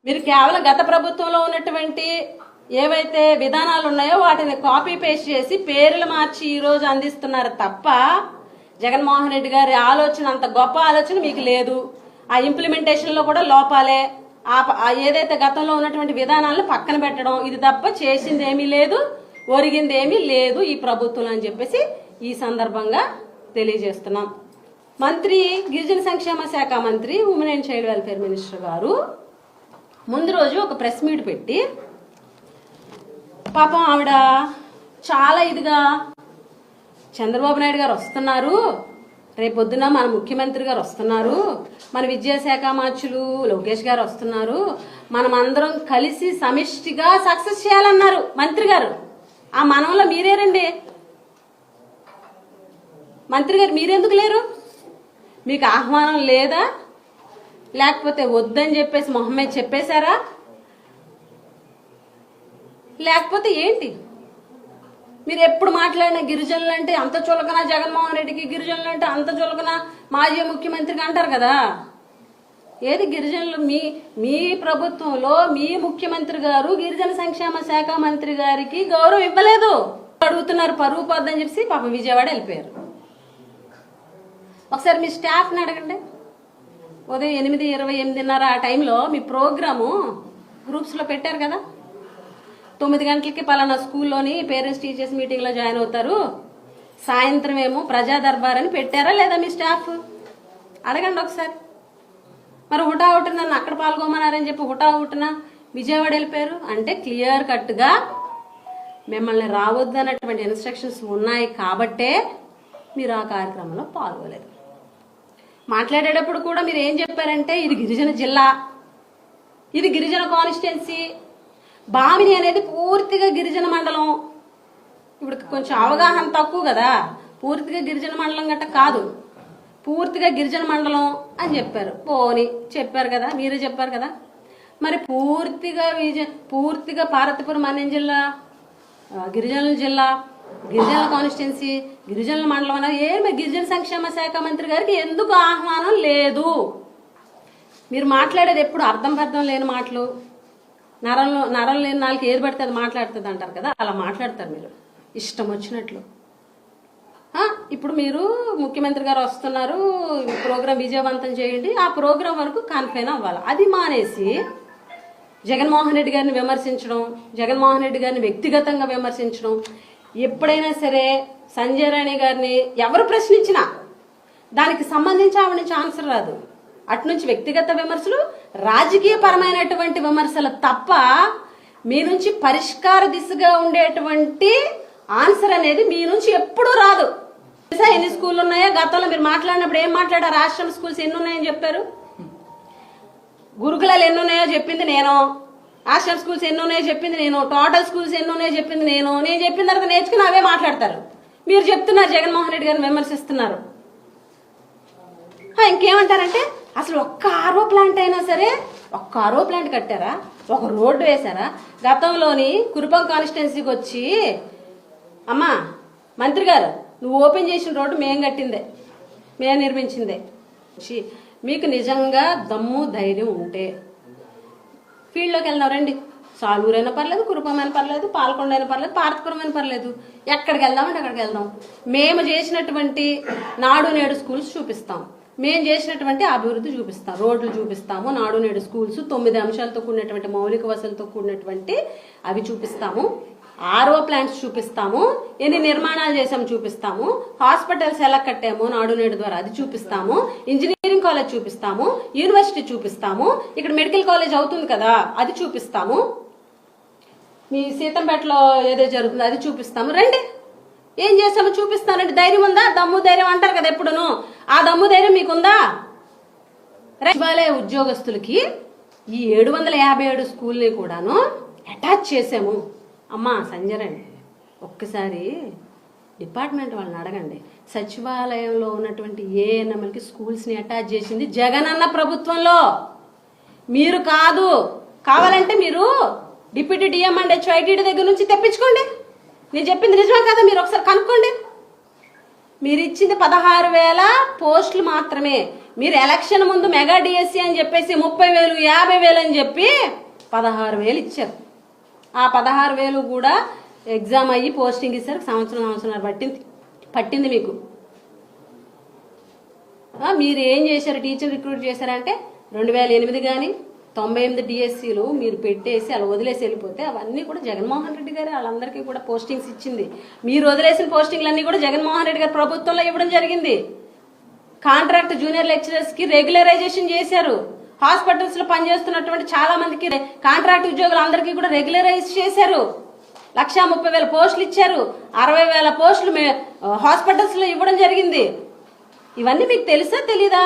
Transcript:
మీరు కేవలం గత ప్రభుత్వంలో ఉన్నటువంటి ఏవైతే విధానాలు ఉన్నాయో వాటిని కాపీ పేస్ట్ చేసి పేర్లు మార్చి ఈ రోజు అందిస్తున్నారు తప్ప జగన్మోహన్ రెడ్డి గారి ఆలోచన అంత గొప్ప ఆలోచన మీకు లేదు. ఆ ఇంప్లిమెంటేషన్ లో కూడా లోపాలే. ఏదైతే గతంలో ఉన్నటువంటి విధానాలను పక్కన పెట్టడం, ఇది తప్ప చేసింది ఏమీ లేదు, ఒరిగింది ఏమీ లేదు ఈ ప్రభుత్వం అని చెప్పేసి ఈ సందర్భంగా తెలియజేస్తున్నాం. మంత్రి గిరిజన సంక్షేమ శాఖ మంత్రి women and child welfare minister గారు ముందు రోజు ఒక ప్రెస్ మీట్ పెట్టి పాపం ఆవిడ చాలా ఇదిగా చంద్రబాబు నాయుడు గారు వస్తున్నారు, రేపొద్దున మన ముఖ్యమంత్రి గారు వస్తున్నారు, మన విద్యాశాఖ మంత్రులు లోకేష్ గారు వస్తున్నారు, మనం అందరం కలిసి సమిష్టిగా సక్సెస్ చేయాలన్నారు మంత్రి గారు. ఆ మనంలో మీరేరండి మంత్రి గారు, మీరెందుకు లేరు? మీకు ఆహ్వానం లేదా, లేకపోతే వద్దని చెప్పేసి మొహమ్మద్ చెప్పేశారా, లేకపోతే ఏంటి? మీరు ఎప్పుడు మాట్లాడిన గిరిజనులు అంటే అంత చులకన జగన్మోహన్ రెడ్డికి, గిరిజనులు అంటే అంత చులకన మాజీ ముఖ్యమంత్రికి అంటారు కదా. ఏది గిరిజనులు మీ ప్రభుత్వంలో మీ ముఖ్యమంత్రి గారు గిరిజన సంక్షేమ శాఖ మంత్రి గారికి గౌరవం ఇవ్వలేదు. అడుగుతున్నారు పరువు పోద్దని చెప్పి పాపం విజయవాడ వెళ్ళిపోయారు. ఒకసారి మీ స్టాఫ్ని అడగండి. ఉదయం 8:20, 8:30 ఆ టైంలో మీ ప్రోగ్రాము గ్రూప్స్లో పెట్టారు కదా. 9 గంటలకి పలానా స్కూల్లోని పేరెంట్స్ టీచర్స్ మీటింగ్లో జాయిన్ అవుతారు, సాయంత్రం ఏమో ప్రజా దర్బార్ అని పెట్టారా లేదా మీ స్టాఫ్? అడగండి ఒకసారి. మరి హుటాహుటి నన్ను అక్కడ పాల్గొమన్నారని చెప్పి హుటాహుటిన విజయవాడ వెళ్ళిపోయారు అంటే క్లియర్ కట్గా మిమ్మల్ని రావద్దు అన్నటువంటి ఇన్స్ట్రక్షన్స్ ఉన్నాయి కాబట్టే మీరు ఆ కార్యక్రమంలో పాల్గొలేదు. మాట్లాడేటప్పుడు కూడా మీరు ఏం చెప్పారంటే ఇది గిరిజన జిల్లా, ఇది గిరిజన కాన్స్టిట్యున్సీ, బామిని అనేది పూర్తిగా గిరిజన మండలం. ఇప్పుడు కొంచెం అవగాహన తక్కువ కదా, పూర్తిగా గిరిజన మండలం గట్ట కాదు, పూర్తిగా గిరిజన మండలం అని చెప్పారు. పోని చెప్పారు కదా, మీరే చెప్పారు కదా. మరి పూర్తిగా పార్వతీపురం అనే జిల్లా, గిరిజనుల జిల్లా, గిరిజనుల కాన్స్టిట్యున్సీ, గిరిజనుల మండలం అన్నారు. ఏమి గిరిజన సంక్షేమ శాఖ మంత్రి గారికి ఎందుకు ఆహ్వానం లేదు? మీరు మాట్లాడేది ఎప్పుడు అర్థం లేని మాటలు, నరం లేని నాలుగు ఏది పడితే అది మాట్లాడుతుంది అంటారు కదా, అలా మాట్లాడతారు మీరు ఇష్టం వచ్చినట్లు. ఇప్పుడు మీరు ముఖ్యమంత్రి గారు వస్తున్నారు, ప్రోగ్రాం విజయవంతం చేయండి, ఆ ప్రోగ్రాం వరకు కన్ఫైన్ అవ్వాలి. అది మానేసి జగన్మోహన్ రెడ్డి గారిని విమర్శించడం, జగన్మోహన్ రెడ్డి గారిని వ్యక్తిగతంగా విమర్శించడం. ఎప్పుడైనా సరే సంజయ్ రాణి గారిని ఎవరు ప్రశ్నించినా దానికి సంబంధించి ఆవిడ నుంచి ఆన్సర్ రాదు. అటు నుంచి వ్యక్తిగత విమర్శలు, రాజకీయ పరమైనటువంటి విమర్శలు తప్ప మీ నుంచి పరిష్కార దిశగా ఉండేటువంటి ఆన్సర్ అనేది మీ నుంచి ఎప్పుడూ రాదు. ఎన్ని స్కూళ్ళు ఉన్నాయో గతంలో మీరు మాట్లాడినప్పుడు ఏం మాట్లాడారు? ఆశ్రమ స్కూల్స్ ఎన్ని ఉన్నాయని చెప్పారు, గురుకులాలు ఎన్ని ఉన్నాయో చెప్పింది నేను, ఆశ్రమ స్కూల్స్ ఎన్ని ఉన్నాయో చెప్పింది నేను, టోటల్ స్కూల్స్ ఎన్ని ఉన్నాయో చెప్పింది నేను చెప్పిన తర్వాత నేర్చుకుని అవే మాట్లాడతారు. మీరు చెప్తున్నారు జగన్మోహన్ రెడ్డి గారిని విమర్శిస్తున్నారు. ఇంకేమంటారంటే అసలు ఒక్క ఆర్ఓ ప్లాంట్ అయినా సరే, ఒక్క ఆర్ఓ ప్లాంట్ కట్టారా, ఒక రోడ్డు వేశారా? గతంలోని కురుపం కాన్స్టిట్యున్సీకి వచ్చి అమ్మా మంత్రి గారు నువ్వు ఓపెన్ చేసిన రోడ్డు మేము కట్టిందే, మేము నిర్మించిందే. మీకు నిజంగా దమ్ము ధైర్యం ఉంటే ఫీల్డ్లోకి వెళ్దాం రండి. సాలూరైనా పర్లేదు, కురుపమైనా పర్లేదు, పాలకొండ అయినా పర్లేదు, పార్వతీపురం అయినా పర్లేదు, ఎక్కడికి వెళ్దామంటే అక్కడికి వెళ్దాం. మేము చేసినటువంటి నాడు నేడు స్కూల్స్ చూపిస్తాం, మేము చేసినటువంటి అభివృద్ధి చూపిస్తాం, రోడ్లు చూపిస్తాము, నాడు నేడు స్కూల్స్ 9 అంశాలతో కూడినటువంటి మౌలిక వసతులతో కూడినటువంటి అవి చూపిస్తాము, ఆర్ఓ ప్లాంట్స్ చూపిస్తాము, ఎన్ని నిర్మాణాలు చేసాము చూపిస్తాము, హాస్పిటల్స్ ఎలా కట్టాము నాడు నేడు ద్వారా అది చూపిస్తాము, ఇంజనీరింగ్ కాలేజ్ చూపిస్తాము, యూనివర్సిటీ చూపిస్తాము, ఇక్కడ మెడికల్ కాలేజ్ అవుతుంది కదా అది చూపిస్తాము, మీ సీతంపేటలో ఏదో జరుగుతుందో అది చూపిస్తాము, రండి ఏం చేస్తామో చూపిస్తానండి. ధైర్యం ఉందా? దమ్ము ధైర్యం అంటారు కదా ఎప్పుడును, ఆ దమ్ము ధైర్యం మీకుందా? సచివాలయ ఉద్యోగస్తులకి ఈ 757 స్కూల్ని కూడాను అటాచ్ చేసాము. అమ్మా సంజయ్ ఒక్కసారి డిపార్ట్మెంట్ వాళ్ళని అడగండి, సచివాలయంలో ఉన్నటువంటి ఏఎన్ఎంఎల్కి స్కూల్స్ని అటాచ్ చేసింది జగన్ అన్న ప్రభుత్వంలో, మీరు కాదు. కావాలంటే మీరు డిప్యూటీ డిఎం అండ్ హెచ్ఐడి దగ్గర నుంచి తెప్పించుకోండి. నేను చెప్పింది నిజమే కదా, మీరు ఒకసారి కనుక్కోండి. మీరు ఇచ్చింది 16,000 పోస్టులు మాత్రమే. మీరు ఎలక్షన్ ముందు మెగా డిఎస్సి అని చెప్పేసి 30,000 50,000 అని చెప్పి 16,000 ఇచ్చారు. ఆ 16,000 కూడా ఎగ్జామ్ అయ్యి పోస్టింగ్ ఇస్తారు. సంవత్సరం పట్టింది మీకు. మీరు ఏం చేశారు? టీచర్ రిక్రూట్ చేశారంటే 2008 కానీ 98 డిఎస్సీలు మీరు పెట్టేసి అలా వదిలేసి వెళ్ళిపోతే అవన్నీ కూడా జగన్మోహన్ రెడ్డి గారు వాళ్ళందరికీ కూడా పోస్టింగ్స్ ఇచ్చింది. మీరు వదిలేసిన పోస్టింగ్లన్నీ కూడా జగన్మోహన్ రెడ్డి గారు ప్రభుత్వంలో ఇవ్వడం జరిగింది. కాంట్రాక్ట్ జూనియర్ లెక్చరర్స్ కి రెగ్యులరైజేషన్ చేశారు. హాస్పిటల్స్ లో పనిచేస్తున్నటువంటి చాలా మందికి కాంట్రాక్ట్ ఉద్యోగులు అందరికీ కూడా రెగ్యులరైజ్ చేశారు. 1,30,000 పోస్టులు ఇచ్చారు. 60,000 పోస్టులు హాస్పిటల్స్ లో ఇవ్వడం జరిగింది. ఇవన్నీ మీకు తెలుసా తెలీదా?